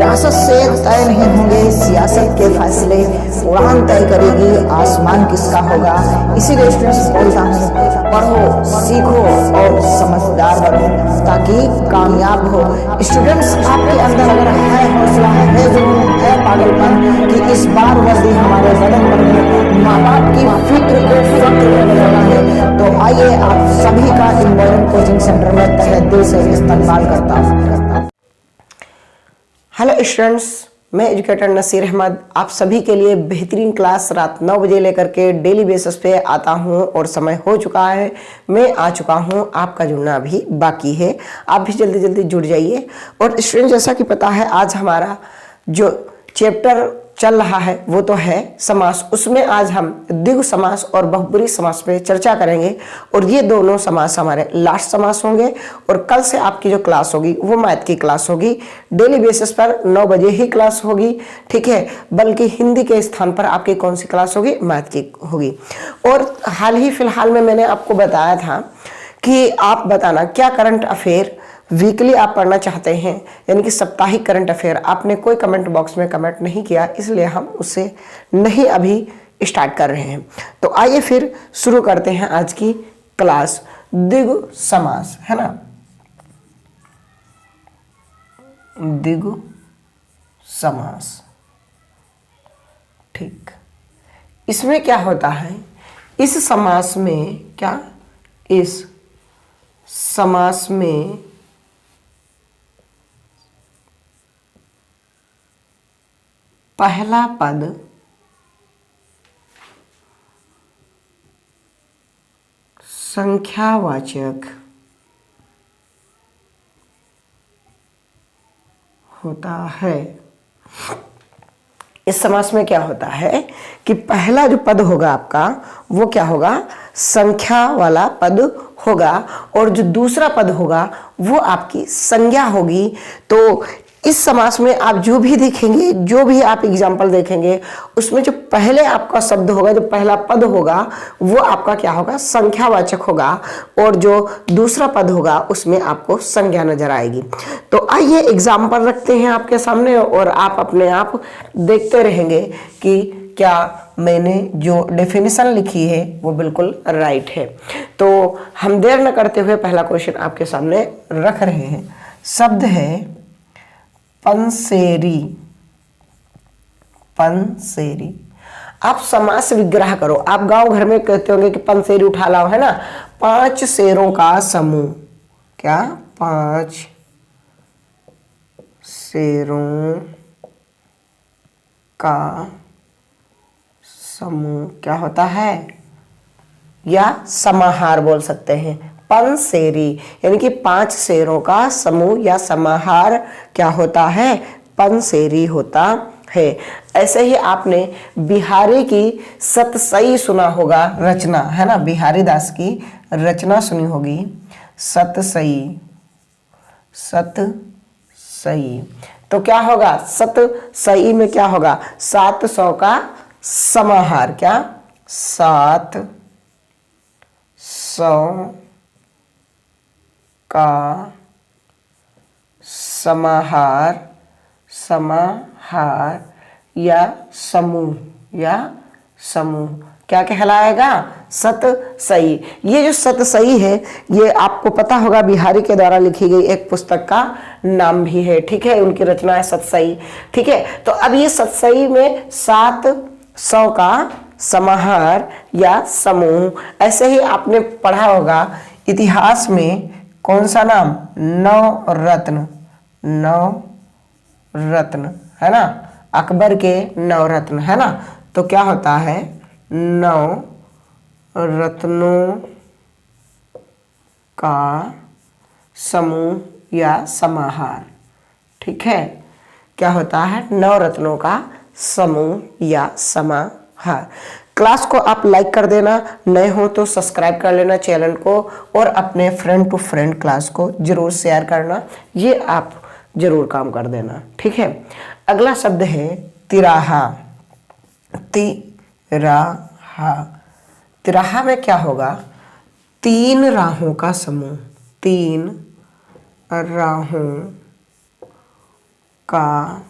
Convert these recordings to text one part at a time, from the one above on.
विरासत से तय नहीं होंगे सियासत के फैसले, उड़ान तय करेगी आसमान किसका होगा। इसीलिए स्टूडेंट्स बोलता हूँ, पढ़ो सीखो और समझदार बनो ताकि कामयाब हो। स्टूडेंट्स आपके अंदर अगर है हौसला, है जुनून, है पागलपन कि इस बार वर्दी हमारे बदन पर हो, माँ बाप की फिक्र को फक्र में बदलना है, तो आइए आप सभी का इन मॉडर्न कोचिंग सेंटर में तहे दिल से इस्तकबाल करता हूँ। हेलो स्टूडेंट्स, मैं एजुकेटर नसीर अहमद आप सभी के लिए बेहतरीन क्लास रात 9 बजे लेकर के डेली बेसिस पे आता हूं और समय हो चुका है, मैं आ चुका हूं। आपका जुड़ना अभी बाकी है, आप भी जल्दी जल्दी जुड़ जाइए। और स्टूडेंट जैसा कि पता है आज हमारा जो चैप्टर चल रहा है वो तो है समास। उसमें आज हम द्विगु समास और बहुब्रीहि समास पे चर्चा करेंगे और ये दोनों समास हमारे लास्ट समास होंगे। और कल से आपकी जो क्लास होगी वो मैथ की क्लास होगी, डेली बेसिस पर 9 बजे ही क्लास होगी, ठीक है। बल्कि हिंदी के स्थान पर आपकी कौन सी क्लास होगी, मैथ की होगी। और हाल ही फिलहाल में मैंने आपको बताया था कि आप बताना क्या करंट अफेयर वीकली आप पढ़ना चाहते हैं, यानी कि साप्ताहिक करंट अफेयर। आपने कोई कमेंट बॉक्स में कमेंट नहीं किया, इसलिए हम उसे नहीं अभी स्टार्ट कर रहे हैं। तो आइए फिर शुरू करते हैं आज की क्लास। द्विगु समास है ना, द्विगु समास, ठीक। इसमें क्या होता है, इस समास में क्या, इस समास में पहला पद संख्यावाचक होता है। इस समास में क्या होता है कि पहला जो पद होगा आपका वो क्या होगा, संख्या वाला पद होगा, और जो दूसरा पद होगा वो आपकी संज्ञा होगी। तो इस समास में आप जो भी देखेंगे, जो भी आप एग्जाम्पल देखेंगे, उसमें जो पहले आपका शब्द होगा, जो पहला पद होगा वो आपका क्या होगा, संख्यावाचक होगा, और जो दूसरा पद होगा उसमें आपको संज्ञा नजर आएगी। तो आइए एग्जाम्पल रखते हैं आपके सामने और आप अपने आप देखते रहेंगे कि क्या मैंने जो डेफिनेशन लिखी है वो बिल्कुल राइट है। तो हम देर न करते हुए पहला क्वेश्चन आपके सामने रख रहे हैं। शब्द है पंसेरी, पंसेरी। आप समास विग्रह करो। आप गांव घर में कहते होंगे कि पंसेरी उठा लाओ, है ना। 5 शेरों का समूह, क्या, 5 शेरों का समूह क्या होता है, या समाहार बोल सकते हैं। पंसेरी यानी कि 5 शेरों का समूह या समाहार क्या होता है, पंसेरी होता है। ऐसे ही आपने बिहारी की सतसई सुना होगा, रचना, है ना। बिहारी दास की रचना सुनी होगी, सतसई, सतसई। तो क्या होगा, सतसई में क्या होगा, 700 का समाहार, क्या, 700 का समाहार, समाहार या समूह, या समूह क्या कहलाएगा, सतसई। ये जो सतसई है ये आपको पता होगा बिहारी के द्वारा लिखी गई एक पुस्तक का नाम भी है, ठीक है। उनकी रचना है सतसई, ठीक है। तो अब ये सतसई में 700 का समाहार या समूह। ऐसे ही आपने पढ़ा होगा इतिहास में कौन सा नाम, नवरत्न, नवरत्न, है ना। अकबर के नवरत्न, है ना। तो क्या होता है, नवरत्नों का समूह या समाहार, ठीक है। क्या होता है, नवरत्नों का समूह या समाहार। क्लास को आप लाइक कर देना, नए हो तो सब्सक्राइब कर लेना चैनल को, और अपने फ्रेंड टू फ्रेंड क्लास को जरूर शेयर करना, ये आप जरूर काम कर देना, ठीक है। अगला शब्द है तिराहा, तिराहा। तिराहा में क्या होगा, 3 राहों का समूह, 3 राहों का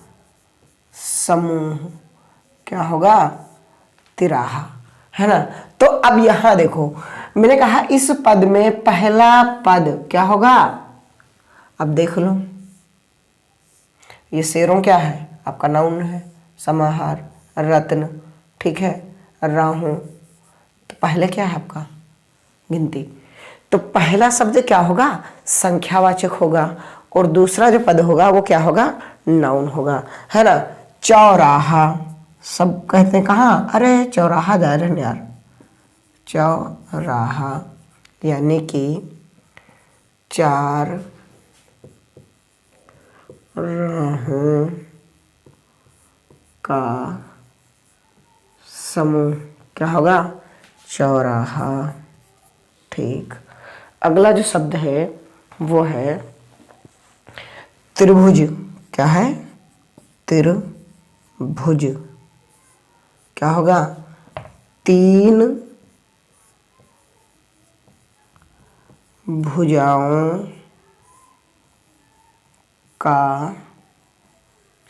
समूह क्या होगा? तिराहा, है ना। तो अब यहां देखो, मैंने कहा इस पद में पहला पद क्या होगा? अब देख लो, ये शेरों क्या है? आपका नाउन है। समाहार, रत्न, ठीक है, राहु, तो पहले क्या है आपका? गिनती। तो पहला शब्द क्या होगा? संख्यावाचक होगा, और दूसरा जो पद होगा वो क्या होगा? नाउन होगा, है ना। चौराहा, सब कहते हैं कहाँ? अरे चौराहा जा रहे हैं यार। चौराहा यानी कि चार राहों का समूह क्या होगा? चौराहा, ठीक। अगला जो शब्द है वो है त्रिभुज। क्या है? त्रिभुज क्या होगा? तीन भुजाओं का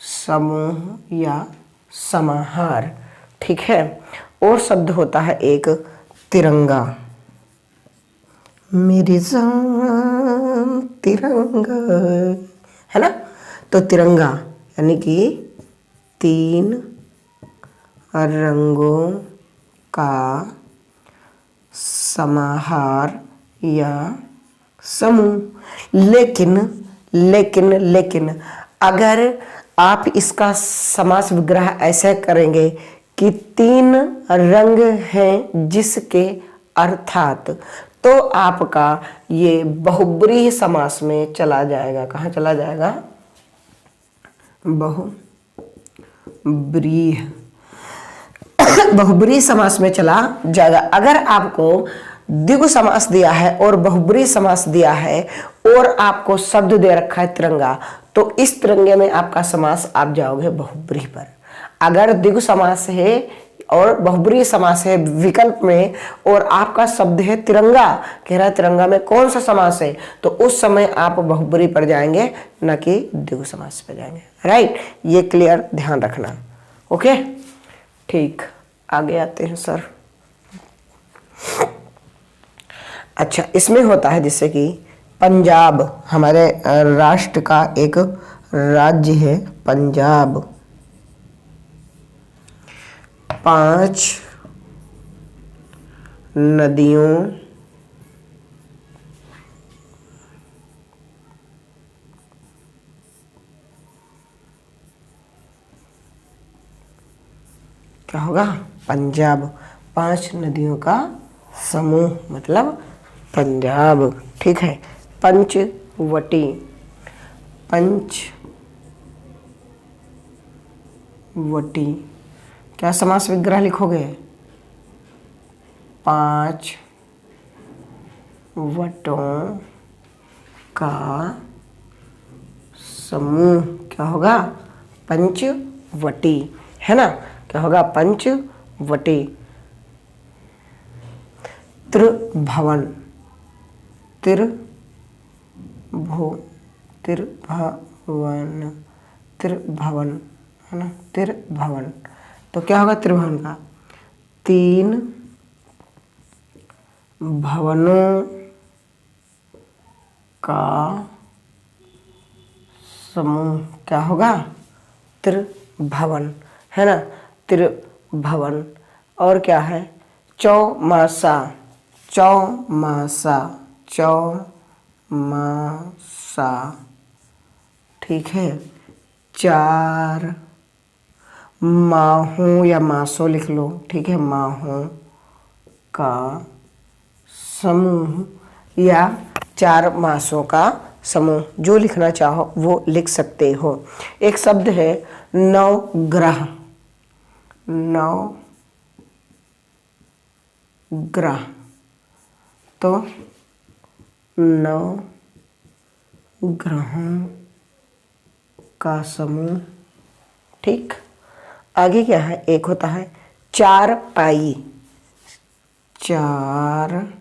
समूह या समाहार, ठीक है। और शब्द होता है एक तिरंगा। मेरी जान तिरंगा, है ना। तो तिरंगा यानी कि तीन रंगों का समाहार या समूह। लेकिन लेकिन लेकिन अगर आप इसका समास विग्रह ऐसे करेंगे कि तीन रंग हैं जिसके, अर्थात, तो आपका ये बहुब्रीहि समास में चला जाएगा। कहाँ चला जाएगा? बहुब्रीहि बहुब्रीहि समास में चला जाएगा। अगर आपको द्विगु समास दिया है और बहुब्रीहि समास दिया है और आपको शब्द दे रखा है तिरंगा, तो इस तिरंगे में आपका समास आप जाओगे बहुब्रीहि पर। अगर द्विगु समास है और बहुब्रीहि समास है विकल्प में, और आपका शब्द है तिरंगा, कह रहा है तिरंगा में कौन सा समास है, तो उस समय आप बहुब्रीहि पर जाएंगे, न कि द्विगु समास पर जाएंगे। राइट, ये क्लियर ध्यान रखना। ओके, ठीक, आगे आते हैं सर। अच्छा, इसमें होता है जैसे कि पंजाब, हमारे राष्ट्र का एक राज्य है पंजाब। 5 नदियों क्या होगा? पंजाब, 5 नदियों का समूह मतलब पंजाब, ठीक है। पंचवटी, पंचवटी क्या समास विग्रह लिखोगे? 5 वटों का समूह क्या होगा? पंचवटी, है ना। क्या होगा? पंचवटी। त्रिभुवन, त्रिभुवन, त्रिभुवन, है ना, त्रिभुवन। तो क्या होगा त्रिभुवन का? 3 भवनों का समूह क्या होगा? त्रिभुवन, है ना, त्रिभुवन। और क्या है? चौमासा, चौमासा, चौमासा, ठीक है। 4 माहों या मासों लिख लो, ठीक है, माहों का समूह या 4 मासों का समूह, जो लिखना चाहो वो लिख सकते हो। एक शब्द है नवग्रह, नवग्रह, तो 9 ग्रहों का समूह, ठीक। आगे क्या है? एक होता है चारपाई, चारपाई,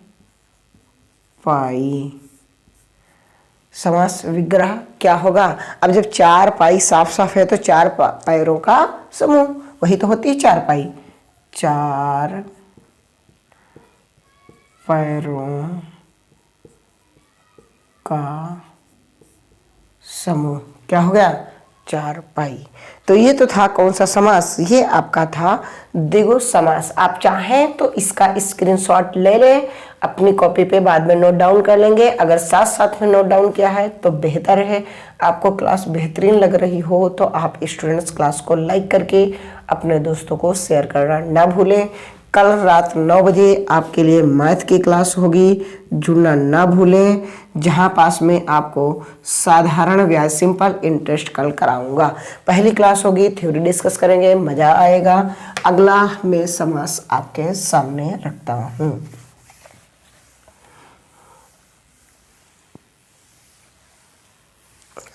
समास विग्रह क्या होगा? अब जब चारपाई साफ साफ है तो चार पैरों का समूह, वही तो होती है चारपाई। चार पैरों का समूह क्या हो गया? चारपाई। तो ये तो था कौन सा समास? ये आपका था द्विगु समास। आप चाहें तो इसका स्क्रीनशॉट ले लें, अपनी कॉपी पे बाद में नोट डाउन कर लेंगे। अगर साथ साथ में नोट डाउन किया है तो बेहतर है। आपको क्लास बेहतरीन लग रही हो तो आप स्टूडेंट्स क्लास को लाइक करके अपने दोस्तों को शेयर करना ना भूलें। कल रात 9 बजे आपके लिए मैथ की क्लास होगी, जुड़ना ना भूलें, जहां पास में आपको साधारण व्याज सिंपल इंटरेस्ट कल कराऊंगा। पहली क्लास होगी, थ्योरी डिस्कस करेंगे, मजा आएगा। अगला मैं समास आपके सामने रखता हूं।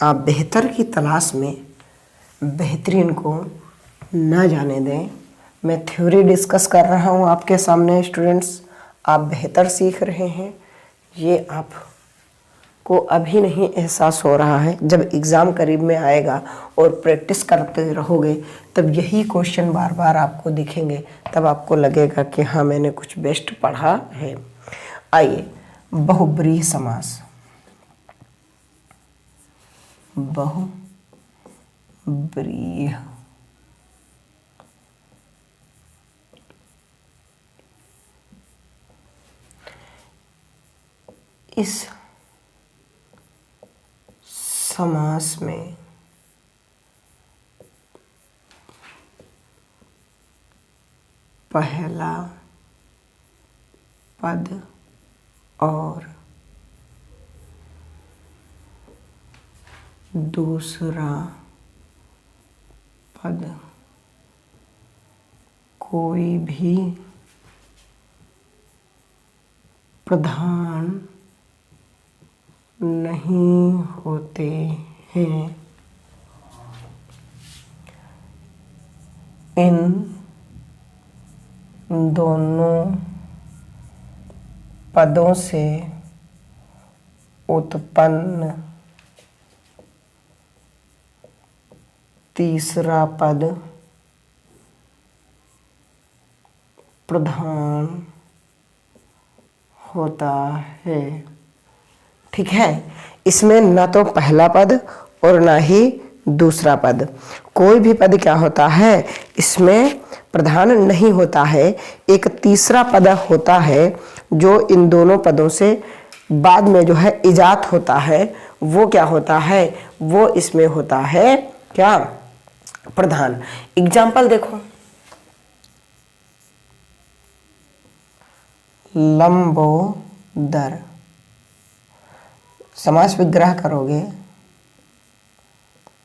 आप बेहतर की तलाश में बेहतरीन को ना जाने दें। मैं थ्योरी डिस्कस कर रहा हूँ आपके सामने स्टूडेंट्स, आप बेहतर सीख रहे हैं। ये आपको अभी नहीं एहसास हो रहा है, जब एग्ज़ाम करीब में आएगा और प्रैक्टिस करते रहोगे तब यही क्वेश्चन बार बार आपको दिखेंगे, तब आपको लगेगा कि हाँ मैंने कुछ बेस्ट पढ़ा है। आइए, बहुब्रीहि समास। बहुब्रीहि इस समास में पहला पद और दूसरा पद कोई भी प्रधान नहीं होते हैं। इन दोनों पदों से उत्पन्न तीसरा पद प्रधान होता है। ठीक है, इसमें ना तो पहला पद और ना ही दूसरा पद, कोई भी पद क्या होता है इसमें प्रधान नहीं होता है। एक तीसरा पद होता है जो इन दोनों पदों से बाद में जो है इजात होता है, वो क्या होता है? वो इसमें होता है क्या? प्रधान। एग्जाम्पल देखो, लंबोदर। समास विग्रह करोगे,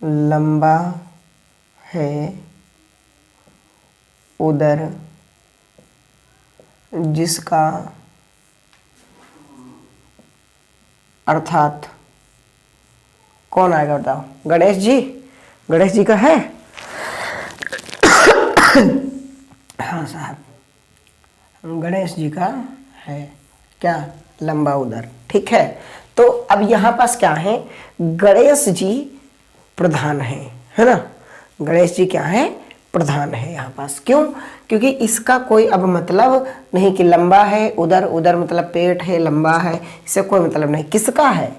लंबा है उदर जिसका अर्थात कौन आएगा बताओ? गणेश जी, गणेश जी का है? हाँ साहब, गणेश जी का है क्या? लंबा उदर। ठीक है, तो अब यहाँ पास क्या है? गणेश जी प्रधान है ना? गणेश जी क्या है? प्रधान है यहाँ पास। क्यों? क्योंकि इसका कोई अब मतलब नहीं कि लंबा है उधर, उधर मतलब पेट है, लंबा है, इससे कोई मतलब नहीं। किसका है?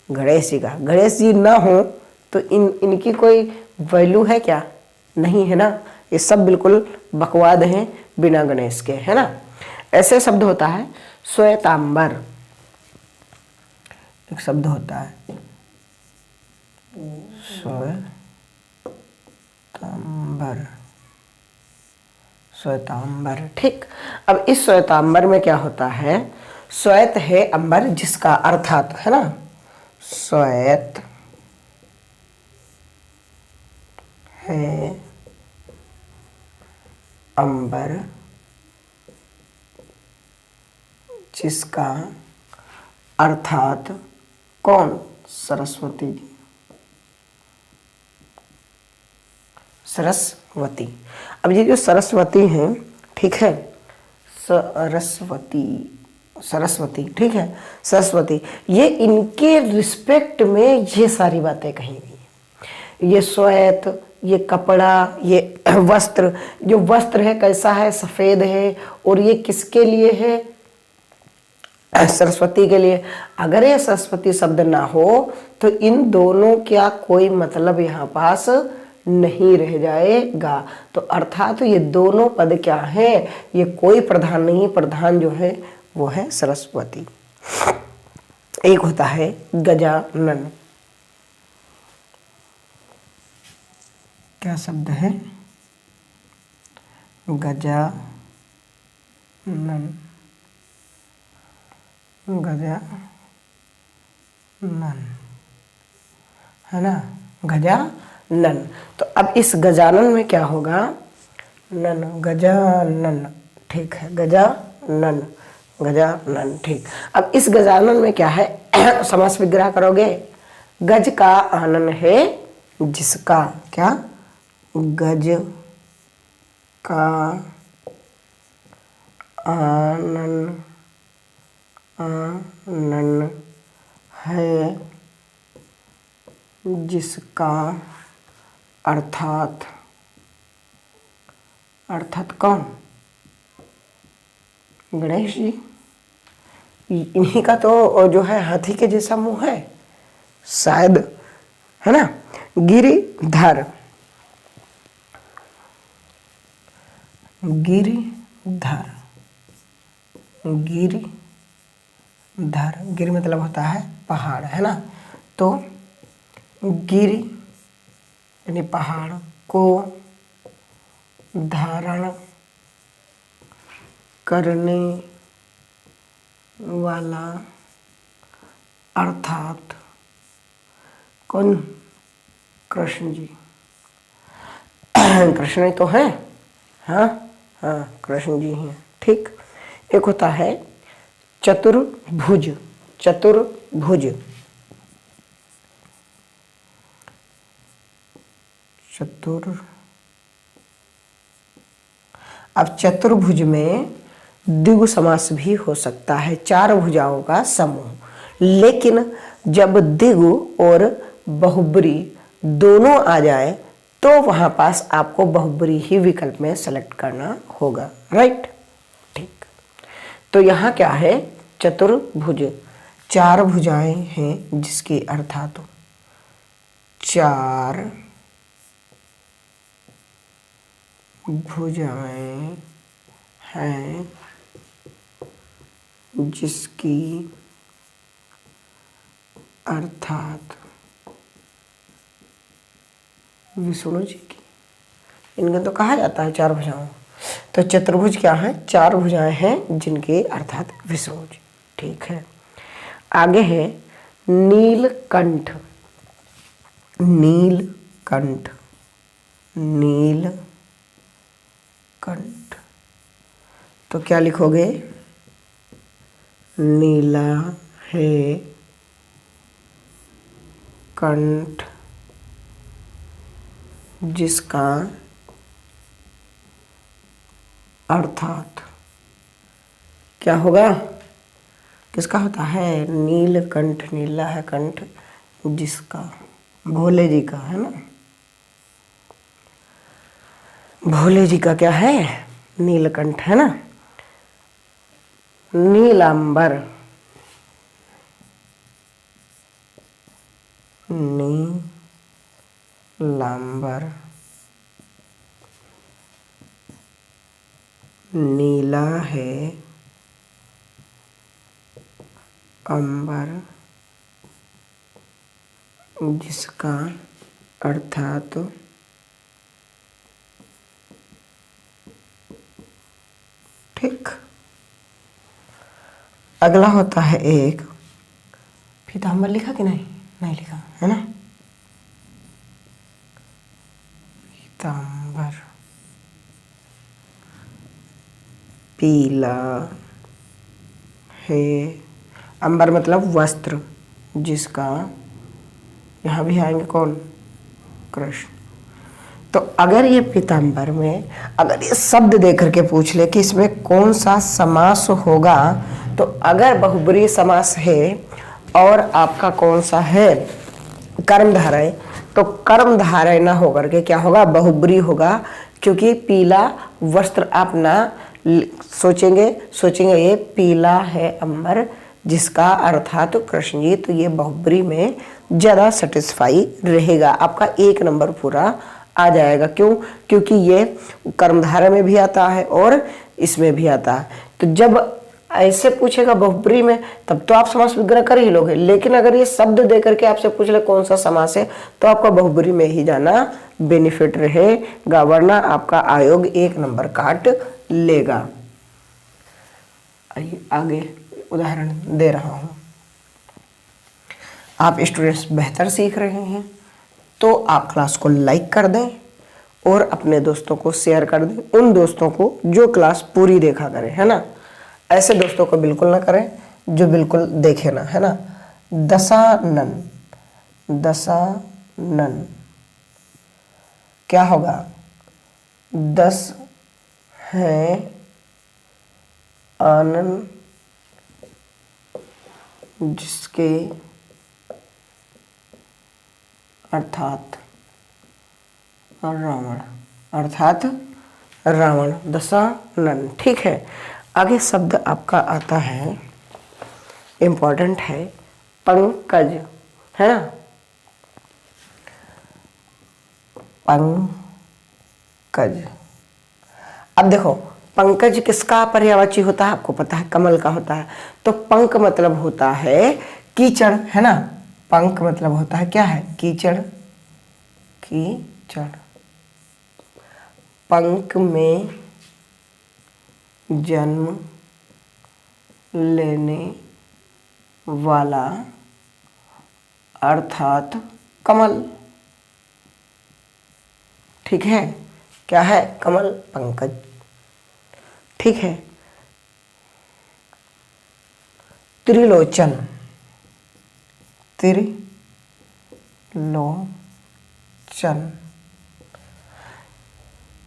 गणेश जी का। गणेश जी ना हो तो इनकी कोई वैल्यू है क्या? नहीं है ना। ये सब बिल्कुल बकवाद हैं बिना गणेश के, है ना। ऐसे शब्द होता है श्वेतांबर, एक शब्द होता है श्वेतांबर, श्वेतांबर। ठीक, अब इस श्वेतांबर में क्या होता है? श्वेत है अंबर जिसका अर्थात, है ना, श्वेत है अंबर जिसका अर्थात कौन? सरस्वती जी, सरस्वती। अब ये जो सरस्वती हैं, ठीक है, सरस्वती सरस्वती, ठीक है, सरस्वती, ये इनके रिस्पेक्ट में ये सारी बातें कही गई हैं। ये श्वेत, ये कपड़ा, ये वस्त्र, जो वस्त्र है कैसा है, सफेद है, और ये किसके लिए है, सरस्वती के लिए। अगर ये सरस्वती शब्द ना हो तो इन दोनों का कोई मतलब यहाँ पास नहीं रह जाएगा। तो अर्थात ये दोनों पद क्या है, ये कोई प्रधान नहीं, प्रधान जो है वो है सरस्वती। एक होता है गजानन, क्या शब्द है, गजानन, गजानन, है ना, गजानन। तो अब इस गजानन में क्या होगा, नन, गजानन, ठीक है, गजानन, गजानन, ठीक। अब इस गजानन में क्या है, समास विग्रह करोगे, गज का आनन है जिसका, क्या, गज का आनन, आनन है जिसका, अर्थात, अर्थात कौन, गणेश जी, इन्हीं का तो जो है हाथी के जैसा मुंह है शायद, है ना। गिरिधर, गिरिधर, गिरिधर, गिरि मतलब होता है पहाड़, है ना। तो गिरि यानी पहाड़ को धारण करने वाला, अर्थात कौन, कृष्ण जी, कृष्ण ही तो है, हाँ हाँ, कृष्ण जी हैं, ठीक। एक होता है चतुर्भुज, चतुर्भुज, अब चतुर्भुज में द्विगु समास भी हो सकता है, चार भुजाओं का समूह, लेकिन जब द्विगु और बहुब्री दोनों आ जाए तो वहां पास आपको बहुब्री ही विकल्प में सेलेक्ट करना होगा, राइट, ठीक। तो यहाँ क्या है, चतुर्भुज, चार भुजाएं हैं जिसकी अर्थात चार भुजाएं हैं जिसकी अर्थात विष्णु जी की, इनका तो कहा जाता है चार भुजाओं। तो चतुर्भुज क्या है, चार भुजाएं हैं जिनके अर्थात विष्णु जी, ठीक है। आगे है नीलकंठ, नीलकंठ, नीलकंठ, तो क्या लिखोगे, नीला है कंठ जिसका अर्थात क्या होगा, किसका होता है, नीलकंठ, नीला है कंठ जिसका, भोले जी का, है ना, भोले जी का क्या है, नीलकंठ, है ना। नीलांबर, नीलांबर, नीला है अंबर जिसका अर्थात ठीक। अगला होता है एक पीताम्बर, लिखा कि नहीं, नहीं लिखा है ना, पीताम्बर, पीला है, अंबर मतलब वस्त्र जिसका, यहाँ भी आएंगे कौन, कृष्ण। तो अगर ये पीताम्बर में अगर ये शब्द दे करके पूछ ले कि इसमें कौन सा समास होगा, तो अगर बहुब्रीहि समास है और आपका कौन सा है कर्मधारय, तो कर्मधारय ना होकर के क्या होगा, बहुब्रीहि होगा। क्योंकि पीला वस्त्र आप ना सोचेंगे ये पीला है अंबर जिसका अर्थात तो कृष्ण जी, तो ये बहुब्रीहि में ज़्यादा सेटिस्फाई रहेगा, आपका 1 नंबर पूरा आ जाएगा। क्यों? क्योंकि ये कर्मधारय में भी आता है और इसमें भी आता है। तो जब ऐसे पूछेगा बहुब्रीहि में तब तो आप समास विग्रह कर ही लोगे, लेकिन अगर ये शब्द दे करके आपसे पूछ ले कौन सा समास है तो आपका बहुब्रीहि में ही जाना बेनिफिट रहेगा, वरना आपका आयोग 1 नंबर काट लेगा। आइए आगे उदाहरण दे रहा हूं। आप स्टूडेंट्स बेहतर सीख रहे हैं तो आप क्लास को लाइक कर दें और अपने दोस्तों को शेयर कर दें, उन दोस्तों को जो क्लास पूरी देखा करें, है ना। ऐसे दोस्तों को बिल्कुल ना करें जो बिल्कुल देखे ना, है ना। दशानन, दशानन क्या होगा, 10 है आनन जिसके अर्थात रावण, अर्थात रावण, दशानन। ठीक है, आगे शब्द आपका आता है, इंपॉर्टेंट है, पंकज, है ना। पंकज, अब देखो पंकज किसका पर्यायवाची होता है, आपको पता है कमल का होता है। तो पंक मतलब होता है कीचड़, है ना। पंक मतलब होता है क्या है, कीचड़, कीचड़। पंक में जन्म लेने वाला अर्थात कमल। ठीक है, क्या है, कमल, पंकज। ठीक है, त्रिलोचन, त्रिलोचन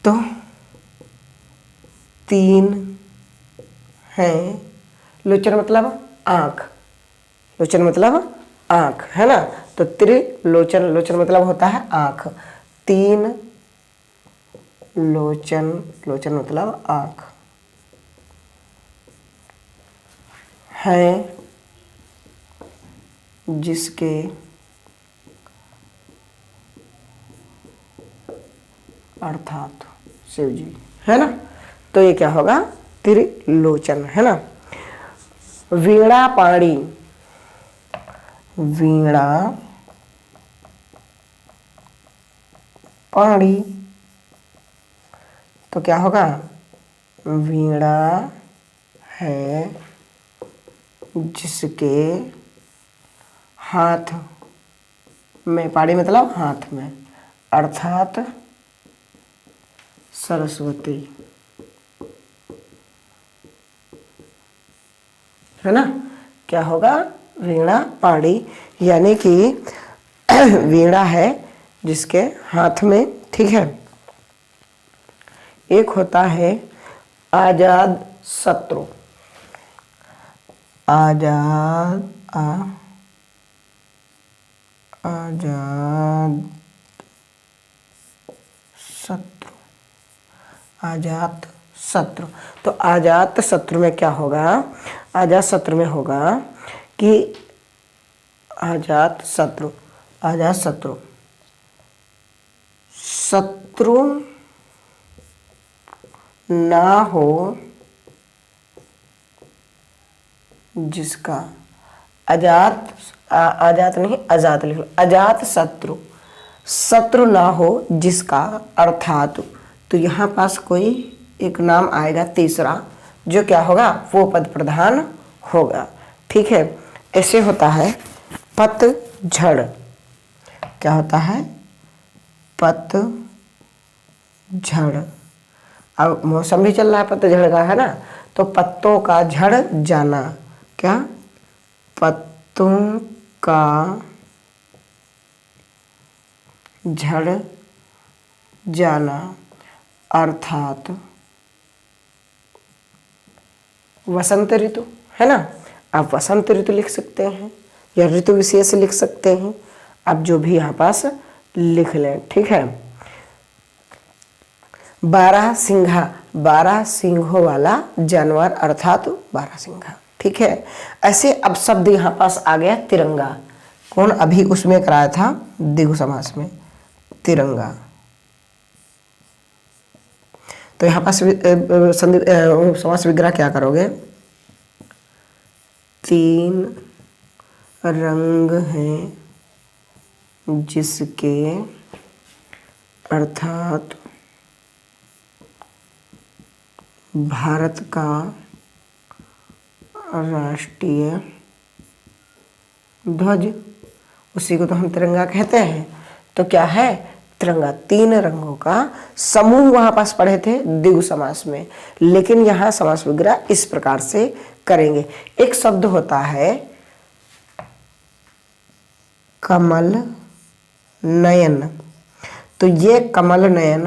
तो 3 है, लोचन मतलब आंख, लोचन मतलब आंख, है ना। तो त्रिलोचन, लोचन मतलब होता है आंख, 3 लोचन, लोचन मतलब आंख है जिसके अर्थात शिव जी, है ना। तो ये क्या होगा, त्रिलोचन, है ना। वीणा पाणी, वीणा पाणी तो क्या होगा, वीणा है जिसके हाथ में, पाणी मतलब हाथ में, अर्थात सरस्वती, है ना। क्या होगा, वीणा पाणी, यानी कि वीणा है जिसके हाथ में। ठीक है, एक होता है आजाद शत्रु, आजाद आजाद शत्रु, आजात शत्रु। तो आजात शत्रु में क्या होगा, आजात शत्रु में होगा कि आजात शत्रु, आजात शत्रु, शत्रु ना हो जिसका, अजात, आजात नहीं अजात लिख लो, अजात शत्रु, शत्रु ना हो जिसका अर्थात, तो यहाँ पास कोई एक नाम आएगा तीसरा जो क्या होगा, वो पद प्रधान होगा। ठीक है, ऐसे होता है पतझड़, क्या होता है, पतझड़। अब मौसम भी चल रहा है पतझड़ का, है ना। तो पत्तों का झड़ जाना, क्या, पत्तों का झड़ जाना अर्थात वसंत ऋतु, है ना। आप वसंत ऋतु लिख सकते हैं या ऋतु विशेष लिख सकते हैं, आप जो भी यहाँ पास लिख लें, ठीक है। 12 सिंघा, 12 सिंघों वाला जानवर अर्थात 12 सिंघा, ठीक है। ऐसे अब शब्द यहाँ पास आ गया तिरंगा। कौन अभी उसमें कराया था द्विगु समास में, तिरंगा। तो यहाँ पास समास विग्रह क्या करोगे, 3 रंग हैं जिसके अर्थात भारत का राष्ट्रीय ध्वज, उसी को तो हम तिरंगा कहते हैं। तो क्या है तिरंगा, 3 रंगों का समूह वहां पास पढ़े थे द्विगु समास में, लेकिन यहाँ समास विग्रह इस प्रकार से करेंगे। एक शब्द होता है कमल नयन, तो ये कमल नयन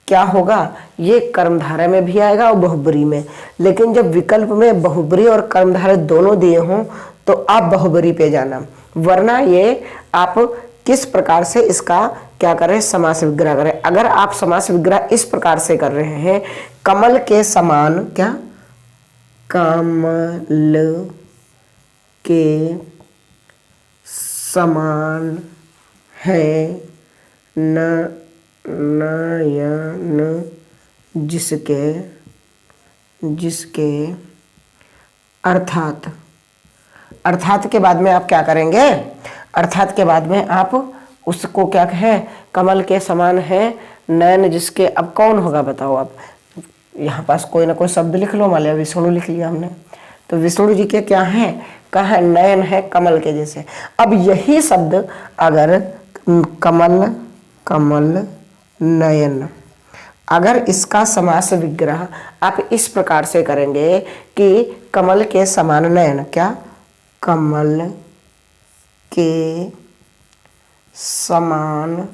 क्या होगा, ये कर्मधारय में भी आएगा और बहुब्री में, लेकिन जब विकल्प में बहुब्री और कर्मधारय दोनों दिए हों तो आप बहुब्री पे जाना, वरना ये आप किस प्रकार से इसका क्या करें, समास विग्रह करें। अगर आप समास विग्रह इस प्रकार से कर रहे हैं, कमल के समान, क्या, कमल के समान है नयन जिसके अर्थात के बाद में आप क्या करेंगे, अर्थात के बाद में आप उसको क्या कहें, कमल के समान है नयन जिसके, अब कौन होगा बताओ आप, यहाँ पास कोई ना कोई शब्द लिख लो, मान लिया विष्णु लिख लिया हमने, तो विष्णु जी के क्या हैं, कहा नयन है कमल के जैसे। अब यही शब्द अगर कमल नयन, अगर इसका समास विग्रह आप इस प्रकार से करेंगे कि कमल के समान नयन, क्या, कमल के समान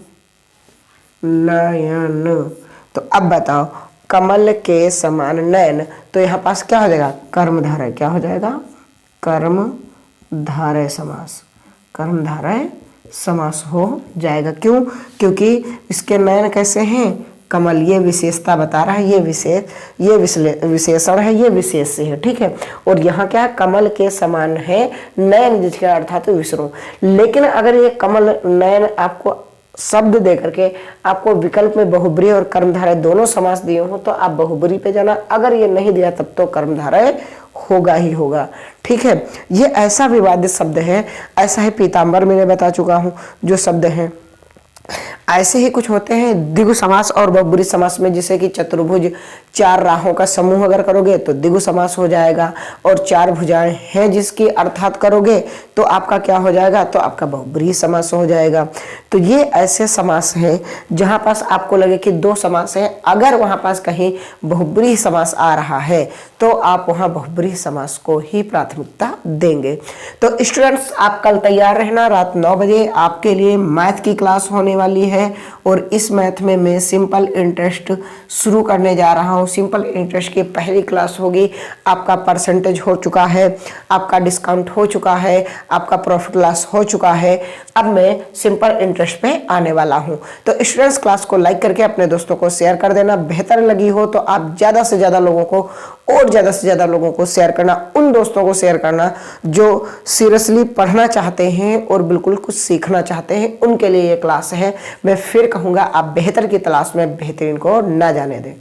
नयन, तो अब बताओ कमल के समान नयन, तो यहाँ पास क्या हो जाएगा, कर्मधारय, क्या हो जाएगा, कर्मधारय समास, कर्मधारय समास हो जाएगा। क्यों, क्योंकि इसके नयन कैसे हैं, कमल, ये विशेषता बता रहा है, ये विशेषण है, ये विशेष है, ठीक है। और यहाँ क्या, कमल के समान है नयन जिसके अर्थात विष्णु। लेकिन अगर ये कमल नयन आपको शब्द दे करके आपको विकल्प में बहुब्री और कर्मधारय दोनों समास दिए हो तो आप बहुब्री पे जाना, अगर ये नहीं दिया तब तो कर्मधारय होगा ही होगा, ठीक है। ये ऐसा विवादित शब्द है, ऐसा ही पीताम्बर मैंने बता चुका हूँ जो शब्द हैं। ऐसे ही कुछ होते हैं द्विगु समास और बहुब्री समास में, जैसे कि चतुर्भुज, 4 राहों का समूह अगर करोगे तो द्विगु समास हो जाएगा, और 4 भुजाएं हैं जिसकी अर्थात करोगे तो आपका क्या हो जाएगा, तो आपका बहुब्री समास हो जाएगा। तो ये ऐसे समास है जहां पास आपको लगे कि 2 समास है, अगर वहां पास कहीं बहुब्री समास आ रहा है तो आप वहां बहुब्री समास को ही प्राथमिकता देंगे। तो स्टूडेंट्स आप कल तैयार रहना, रात 9 बजे आपके लिए मैथ की क्लास होने वाली है, और इस मैथ में मैं सिंपल इंटरेस्ट शुरू करने जा रहा हूं। सिंपल इंटरेस्ट की पहली क्लास होगी, आपका परसेंटेज हो चुका है, आपका डिस्काउंट हो चुका है, आपका प्रॉफिट लॉस हो चुका है, अब मैं सिंपल इंटरेस्ट पे आने वाला हूं। तो स्टूडेंट्स क्लास को लाइक करके अपने दोस्तों को शेयर कर देना, बेहतर लगी हो तो आप ज़्यादा से ज़्यादा लोगों को शेयर करना, उन दोस्तों को शेयर करना जो सीरियसली पढ़ना चाहते हैं और बिल्कुल कुछ सीखना चाहते हैं, उनके लिए ये क्लास है। मैं फिर कहूँगा आप बेहतर की तलाश में बेहतरीन को ना जाने दें।